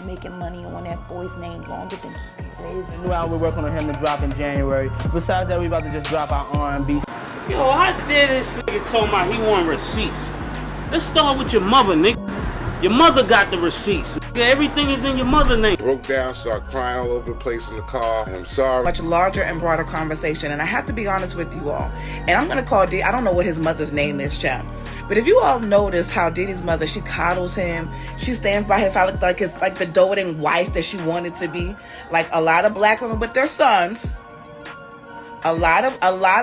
making money on that boy's name longer than he lived. Well, we're working on him to drop in January. Besides that, we about to just drop our R&B. Yo, how dare this nigga told me he want receipts? Let's start with your mother, nigga. Your mother got the receipts. Nigga. Everything is in your mother's name. Broke down, started crying all over the place in the car. I'm sorry. Much larger and broader conversation, and I have to be honest with you all. And I'm gonna call Diddy. I don't know what his mother's name is, chap. But if you all noticed how Diddy's mother, she coddles him, she stands by his side like the doting wife that she wanted to be. Like a lot of black women with their sons. A lot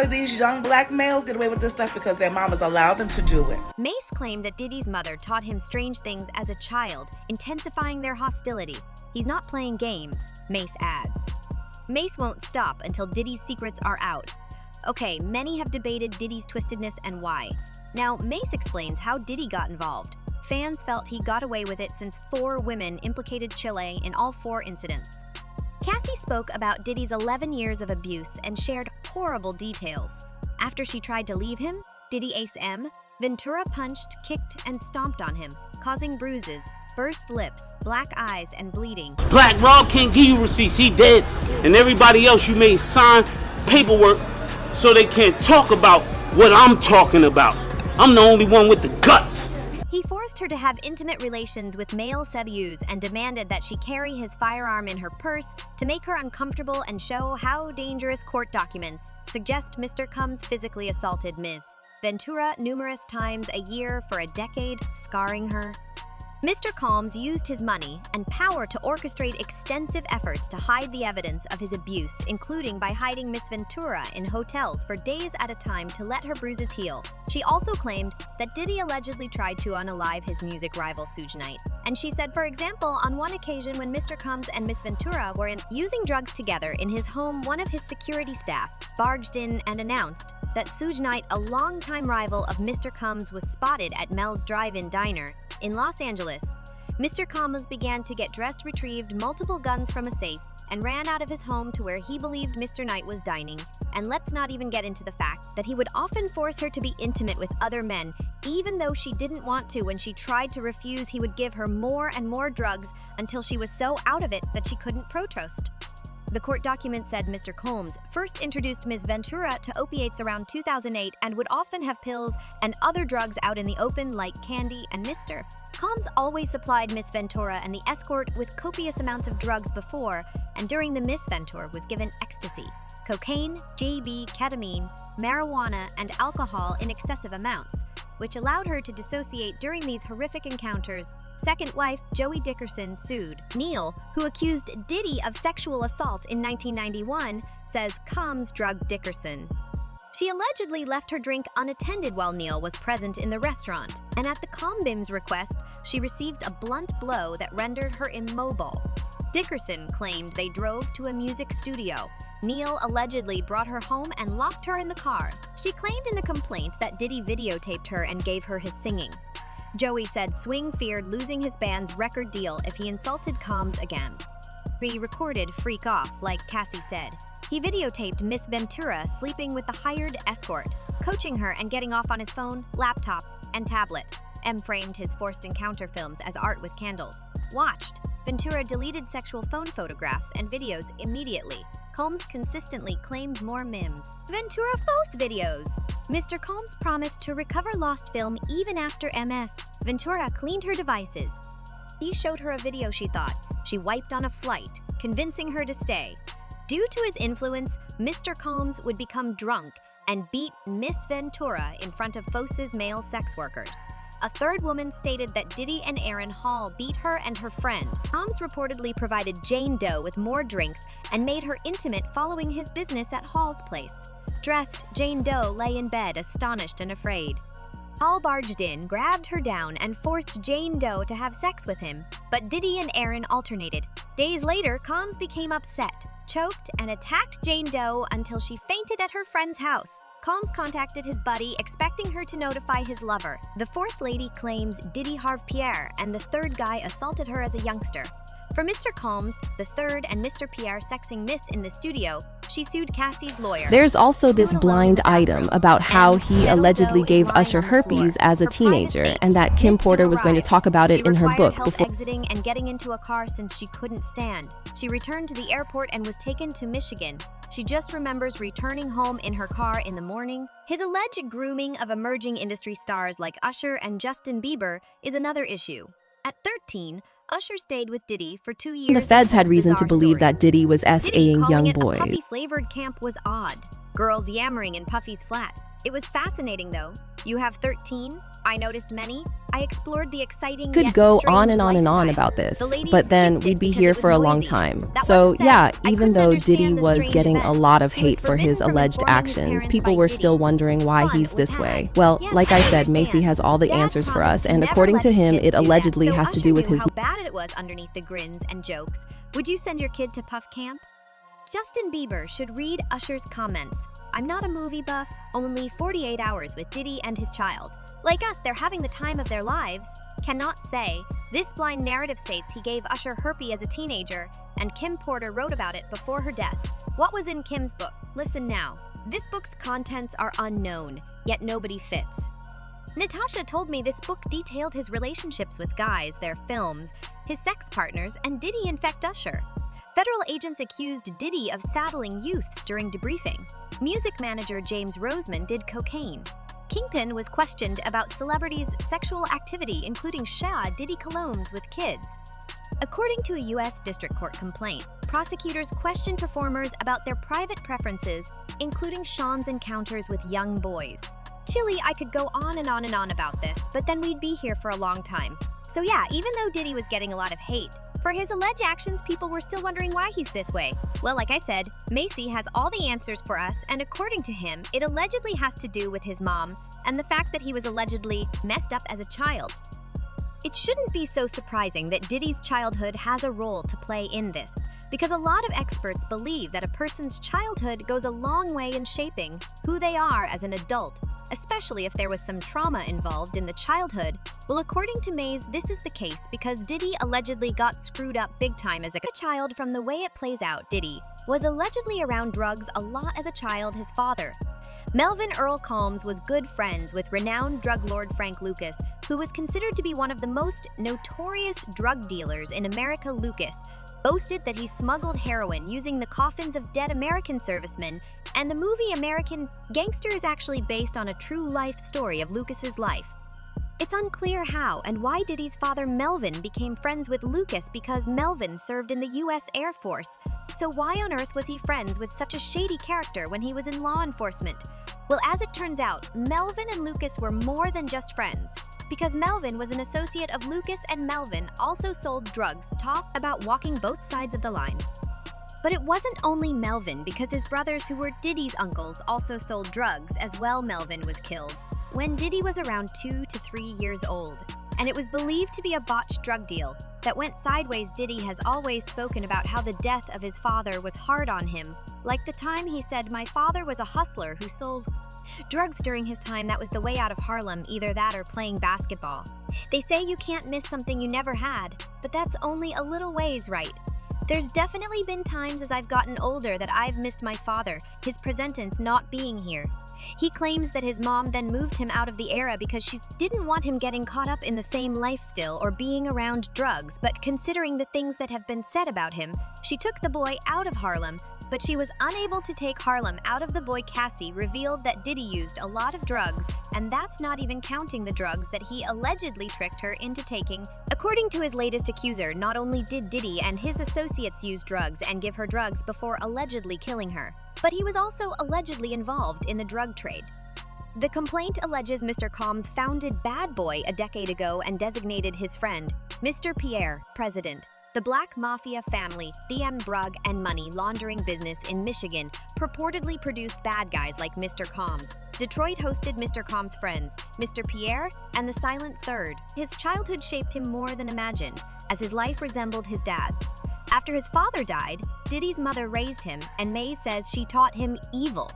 of these young black males get away with this stuff because their mamas allowed them to do it. Mase claimed that Diddy's mother taught him strange things as a child, intensifying their hostility. He's not playing games, Mase adds. Mase won't stop until Diddy's secrets are out. Okay, many have debated Diddy's twistedness and why. Now, Mase explains how Diddy got involved. Fans felt he got away with it since 4 women implicated Chile in all 4 incidents. Cassie spoke about Diddy's 11 years of abuse and shared horrible details. After she tried to leave him, Diddy Ace M, Ventura punched, kicked, and stomped on him, causing bruises, burst lips, black eyes, and bleeding. Black Rob can't give you receipts, he dead. And everybody else you made sign paperwork so they can't talk about what I'm talking about. I'm the only one with the guts. He forced her to have intimate relations with male sebus and demanded that she carry his firearm in her purse to make her uncomfortable and show how dangerous court documents suggest Mr. Combs physically assaulted Ms. Ventura numerous times a year for a decade, scarring her. Mr. Combs used his money and power to orchestrate extensive efforts to hide the evidence of his abuse, including by hiding Miss Ventura in hotels for days at a time to let her bruises heal. She also claimed that Diddy allegedly tried to unalive his music rival Suge Knight. And she said, for example, on one occasion when Mr. Combs and Miss Ventura were using drugs together in his home, one of his security staff barged in and announced that Suge Knight, a longtime rival of Mr. Combs, was spotted at Mel's Drive-In Diner in Los Angeles. Mr. Combs began to get dressed, retrieved multiple guns from a safe, and ran out of his home to where he believed Mr. Knight was dining. And let's not even get into the fact that he would often force her to be intimate with other men, even though she didn't want to. When she tried to refuse, he would give her more and more drugs until she was so out of it that she couldn't protest. The court document said Mr. Combs first introduced Ms. Ventura to opiates around 2008 and would often have pills and other drugs out in the open like candy and Mr. Combs always supplied Miss Ventura and the escort with copious amounts of drugs before and during the Miss Ventura was given ecstasy, cocaine, JB, ketamine, marijuana, and alcohol in excessive amounts, which allowed her to dissociate during these horrific encounters. Second wife Joey Dickerson sued Neil, who accused Diddy of sexual assault in 1991, says Combs drugged Dickerson. She allegedly left her drink unattended while Neil was present in the restaurant, and at the Combim's request, she received a blunt blow that rendered her immobile. Dickerson claimed they drove to a music studio. Neil allegedly brought her home and locked her in the car. She claimed in the complaint that Diddy videotaped her and gave her his singing. Joey said Swing feared losing his band's record deal if he insulted Combs again. He recorded Freak Off, like Cassie said. He videotaped Miss Ventura sleeping with the hired escort, coaching her and getting off on his phone, laptop, and tablet. M framed his forced encounter films as art with candles. Watched. Ventura deleted sexual phone photographs and videos immediately. Combs consistently claimed more mims. Ventura post videos. Mr. Combs promised to recover lost film even after MS. Ventura cleaned her devices. He showed her a video she thought she wiped on a flight, convincing her to stay. Due to his influence, Mr. Combs would become drunk and beat Miss Ventura in front of Foss's male sex workers. A third woman stated that Diddy and Aaron Hall beat her and her friend. Combs reportedly provided Jane Doe with more drinks and made her intimate following his business at Hall's place. Dressed, Jane Doe lay in bed, astonished and afraid. Hall barged in, grabbed her down, and forced Jane Doe to have sex with him, but Diddy and Aaron alternated. Days later, Combs became upset, choked, and attacked Jane Doe until she fainted at her friend's house. Combs contacted his buddy, expecting her to notify his lover. The fourth lady claims Diddy Harve Pierre and the third guy assaulted her as a youngster. For Mr. Combs, the third and Mr. Pierre sexing Miss in the studio, she sued Cassie's lawyer. There's also this blind item about how he allegedly gave Usher herpes as a teenager, and that Kim Porter was going to talk about it in her book before exiting and getting into a car since she couldn't stand. She returned to the airport and was taken to Michigan. She just remembers returning home in her car in the morning. His alleged grooming of emerging industry stars like Usher and Justin Bieber is another issue. At 13, Usher stayed with Diddy for 2 years. the feds had reason to believe that Diddy was SAing young boys. A puppy-flavored camp was odd. Girls yammering in Puffy's flat. It was fascinating, though. You have 13. I noticed many. I explored the exciting Could yet go strange on and on and on lifestyle. about this, The ladies but then skipped it we'd be because here it was for a long noisy. time. That So wasn't yeah, said. I even couldn't though understand Diddy the was strange getting a events. lot of He was hate for his forbidden from alleged informing his actions, parents people by were Diddy. still wondering why Fun, he's it this was way. bad. Well, Yeah, like I said, Mase understand. has all the Dad answers for promised us, and never according let to his him, kids it do that. allegedly So has to Usher do with knew his how bad it was underneath the grins and jokes. Would you send your kid to Puff Camp? Justin Bieber should read Usher's comments. I'm not a movie buff, only 48 hours with Diddy and his child. Like us, they're having the time of their lives. Cannot say. This blind narrative states he gave Usher herpes as a teenager, and Kim Porter wrote about it before her death. What was in Kim's book? Listen now. This book's contents are unknown, yet nobody fits. Natasha told me this book detailed his relationships with guys, their films, his sex partners, and Diddy infect Usher. Federal agents accused Diddy of saddling youths during debriefing. Music manager James Roseman did cocaine. Kingpin was questioned about celebrities' sexual activity, including Diddy colognes with kids. According to a U.S. District Court complaint, prosecutors questioned performers about their private preferences, including Sean's encounters with young boys. Chilly, I could go on and on and on about this, but then we'd be here for a long time. So yeah, even though Diddy was getting a lot of hate, for his alleged actions, people were still wondering why he's this way. Well, like I said, Mase has all the answers for us, and according to him, it allegedly has to do with his mom and the fact that he was allegedly messed up as a child. It shouldn't be so surprising that Diddy's childhood has a role to play in this, because a lot of experts believe that a person's childhood goes a long way in shaping who they are as an adult, especially if there was some trauma involved in the childhood. Well, according to Mase, this is the case because Diddy allegedly got screwed up big time as a child. From the way it plays out, Diddy was allegedly around drugs a lot as a child. His father, Melvin Earl Combs, was good friends with renowned drug lord Frank Lucas, who was considered to be one of the most notorious drug dealers in America. Lucas boasted that he smuggled heroin using the coffins of dead American servicemen, and the movie American Gangster is actually based on a true life story of Lucas's life. It's unclear how and why Diddy's father Melvin became friends with Lucas, because Melvin served in the U.S. Air Force. So why on earth was he friends with such a shady character when he was in law enforcement? Well, as it turns out, Melvin and Lucas were more than just friends, because Melvin was an associate of Lucas, and Melvin also sold drugs. Talk about walking both sides of the line. But it wasn't only Melvin, because his brothers, who were Diddy's uncles, also sold drugs as well. Melvin was killed when Diddy was around 2 to 3 years old, and it was believed to be a botched drug deal that went sideways. Diddy has always spoken about how the death of his father was hard on him, like the time he said, "My father was a hustler who sold drugs during his time. That was the way out of Harlem, either that or playing basketball." They say you can't miss something you never had, but that's only a little ways right. There's definitely been times as I've gotten older that I've missed my father, his presence not being here. He claims that his mom then moved him out of the era because she didn't want him getting caught up in the same lifestyle or being around drugs, but considering the things that have been said about him, she took the boy out of Harlem, but she was unable to take Harlem out of the boy. Cassie revealed that Diddy used a lot of drugs, and that's not even counting the drugs that he allegedly tricked her into taking. According to his latest accuser, not only did Diddy and his associates use drugs and give her drugs before allegedly killing her, but he was also allegedly involved in the drug trade. The complaint alleges Mr. Combs founded Bad Boy a decade ago and designated his friend, Mr. Pierre, president. The Black Mafia family, DM drug and money laundering business in Michigan, purportedly produced bad guys like Mr. Combs. Detroit hosted Mr. Combs' friends, Mr. Pierre and the Silent Third. His childhood shaped him more than imagined, as his life resembled his dad's. After his father died, Diddy's mother raised him, and Mase says she taught him evil.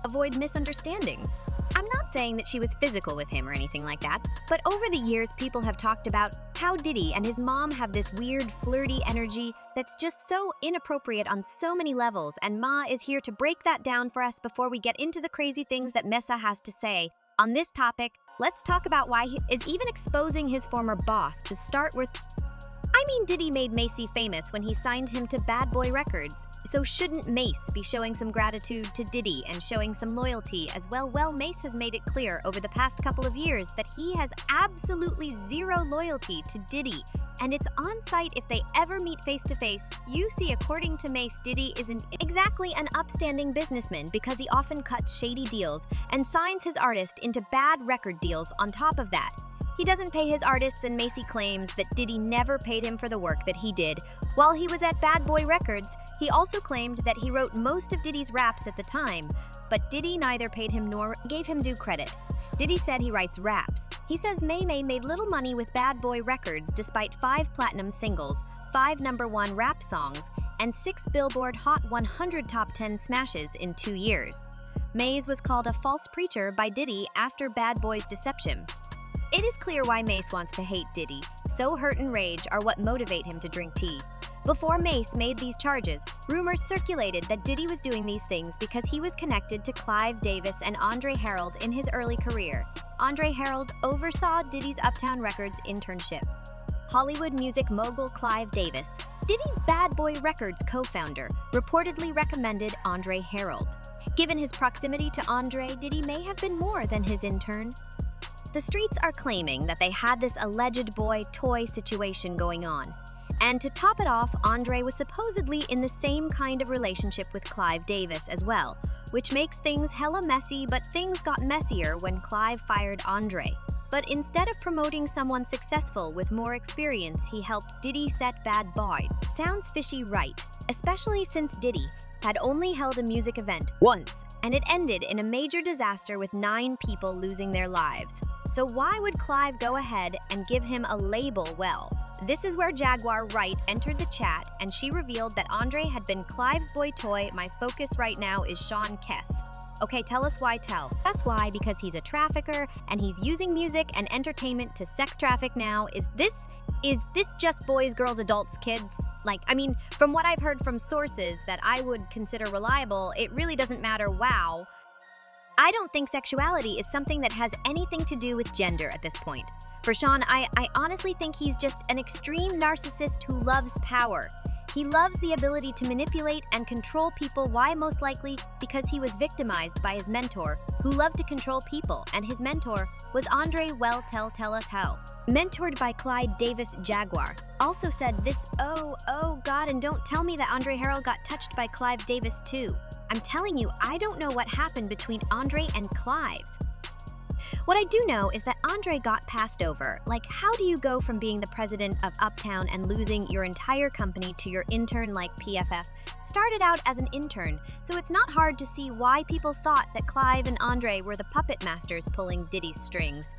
Avoid misunderstandings. I'm not saying that she was physical with him or anything like that, but over the years, people have talked about how Diddy and his mom have this weird, flirty energy that's just so inappropriate on so many levels, and Ma is here to break that down for us before we get into the crazy things that Mase has to say. On this topic, let's talk about why he is even exposing his former boss. To start with, Diddy made Mase famous when he signed him to Bad Boy Records. So shouldn't Mase be showing some gratitude to Diddy and showing some loyalty as well? Well, Mase has made it clear over the past couple of years that he has absolutely zero loyalty to Diddy, and it's on site if they ever meet face to face. You see, according to Mase, Diddy isn't exactly an upstanding businessman because he often cuts shady deals and signs his artist into bad record deals on top of that. He doesn't pay his artists, and Mase claims that Diddy never paid him for the work that he did. While he was at Bad Boy Records, he also claimed that he wrote most of Diddy's raps at the time, but Diddy neither paid him nor gave him due credit. Diddy said he writes raps. He says Mase made little money with Bad Boy Records despite 5 platinum singles, 5 #1 rap songs, and 6 Billboard Hot 100 Top 10 smashes in 2 years. Mase was called a false preacher by Diddy after Bad Boy's deception. It is clear why Mase wants to hate Diddy. So hurt and rage are what motivate him to drink tea. Before Mase made these charges, rumors circulated that Diddy was doing these things because he was connected to Clive Davis and Andre Harreld in his early career. Andre Harreld oversaw Diddy's Uptown Records internship. Hollywood music mogul Clive Davis, Diddy's Bad Boy Records co-founder, reportedly recommended Andre Harreld. Given his proximity to Andre, Diddy may have been more than his intern. The streets are claiming that they had this alleged boy-toy situation going on. And to top it off, Andre was supposedly in the same kind of relationship with Clive Davis as well, which makes things hella messy, but things got messier when Clive fired Andre. But instead of promoting someone successful with more experience, he helped Diddy set Bad Boy. Sounds fishy, right? Especially since Diddy had only held a music event once, and it ended in a major disaster with 9 people losing their lives. So why would Clive go ahead and give him a label? Well, this is where Jaguar Wright entered the chat, and she revealed that Andre had been Clive's boy toy. My focus right now is Sean Kess. Okay, tell us why. That's why, because he's a trafficker and he's using music and entertainment to sex traffic now. Is this just boys, girls, adults, kids? From what I've heard from sources that I would consider reliable, it really doesn't matter. Wow. I don't think sexuality is something that has anything to do with gender at this point. For Sean, I honestly think he's just an extreme narcissist who loves power. He loves the ability to manipulate and control people. Why? Most likely because he was victimized by his mentor, who loved to control people, and his mentor was Andre. Well, tell us how. Mentored by Clive Davis, Jaguar also said this, oh God, and don't tell me that Andre Harreld got touched by Clive Davis too. I'm telling you, I don't know what happened between Andre and Clive. What I do know is that Andre got passed over. How do you go from being the president of Uptown and losing your entire company to your intern? PFF started out as an intern, so it's not hard to see why people thought that Clive and Andre were the puppet masters pulling Diddy's strings.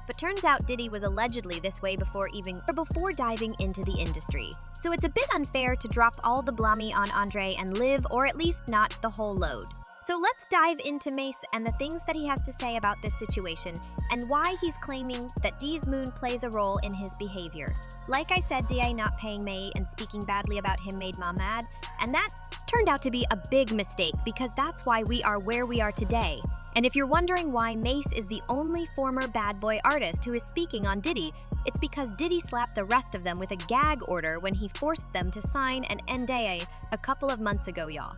But turns out Diddy was allegedly this way before diving into the industry. So it's a bit unfair to drop all the blame on Andre and live, or at least not the whole load. So let's dive into Mase and the things that he has to say about this situation and why he's claiming that D's Moon plays a role in his behavior. Like I said, DA not paying May and speaking badly about him made Ma mad, and that turned out to be a big mistake because that's why we are where we are today. And if you're wondering why Mase is the only former Bad Boy artist who is speaking on Diddy, it's because Diddy slapped the rest of them with a gag order when he forced them to sign an NDA a couple of months ago, y'all.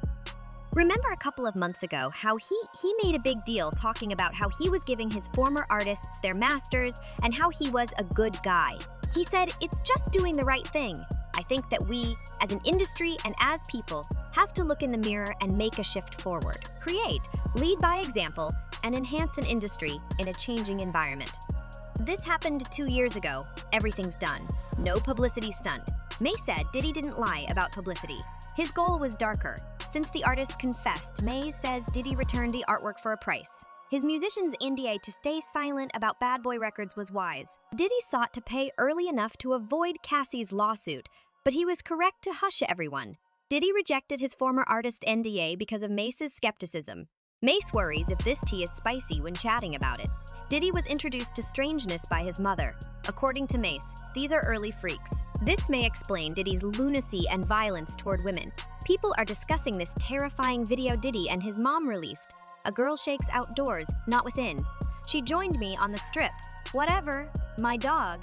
Remember a couple of months ago how he made a big deal talking about how he was giving his former artists their masters and how he was a good guy. He said, it's just doing the right thing. I think that we, as an industry and as people, have to look in the mirror and make a shift forward. Create, lead by example, and enhance an industry in a changing environment. This happened 2 years ago. Everything's done. No publicity stunt. Mase said Diddy didn't lie about publicity. His goal was darker. Since the artist confessed, Mase says Diddy returned the artwork for a price. His musician's NDA to stay silent about Bad Boy Records was wise. Diddy sought to pay early enough to avoid Cassie's lawsuit, but he was correct to hush everyone. Diddy rejected his former artist NDA because of Mase's skepticism. Mase worries if this tea is spicy when chatting about it. Diddy was introduced to strangeness by his mother. According to Mase, these are early freaks. This may explain Diddy's lunacy and violence toward women. People are discussing this terrifying video Diddy and his mom released. A girl shakes outdoors, not within. She joined me on the strip. Whatever. My dog.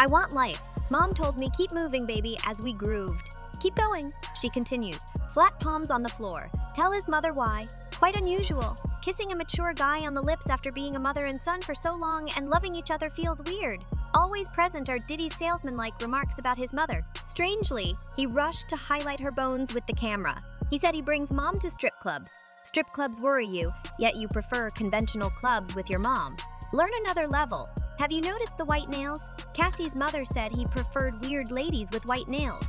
I want life. Mom told me keep moving, baby, as we grooved. Keep going, she continues. Flat palms on the floor. Tell his mother why. Quite unusual. Kissing a mature guy on the lips after being a mother and son for so long and loving each other feels weird. Always present are Diddy's salesman-like remarks about his mother. Strangely, he rushed to highlight her bones with the camera. He said he brings mom to strip clubs. Strip clubs worry you, yet you prefer conventional clubs with your mom. Learn another level. Have you noticed the white nails? Cassie's mother said he preferred weird ladies with white nails.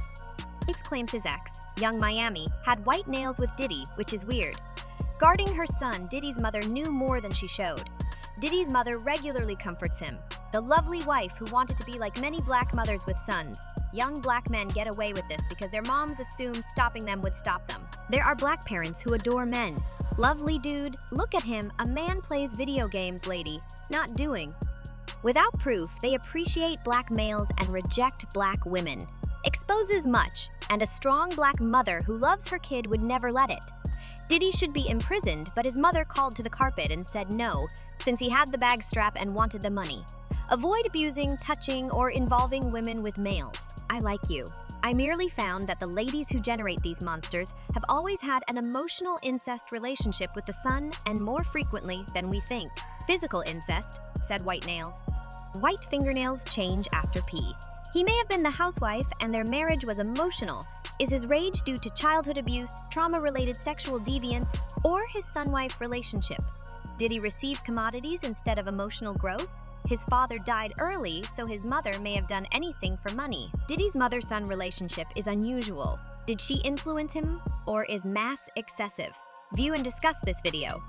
Exclaims his ex, Young Miami, had white nails with Diddy, which is weird. Guarding her son, Diddy's mother knew more than she showed. Diddy's mother regularly comforts him, the lovely wife who wanted to be like many black mothers with sons. Young black men get away with this because their moms assume stopping them would stop them. There are black parents who adore men. Lovely dude, look at him, a man plays video games, lady. Not doing. Without proof, they appreciate black males and reject black women. Exposes much, and a strong black mother who loves her kid would never let it. Diddy should be imprisoned, but his mother called to the carpet and said no, since he had the bag strap and wanted the money. Avoid abusing, touching, or involving women with males. I like you. I merely found that the ladies who generate these monsters have always had an emotional incest relationship with the son, and more frequently than we think. Physical incest, said White Nails. White fingernails change after pee. He may have been the housewife and their marriage was emotional. Is his rage due to childhood abuse, trauma-related sexual deviance, or his son-wife relationship? Did he receive commodities instead of emotional growth? His father died early, so his mother may have done anything for money. Diddy's mother-son relationship is unusual. Did she influence him, or is Mase excessive? View and discuss this video.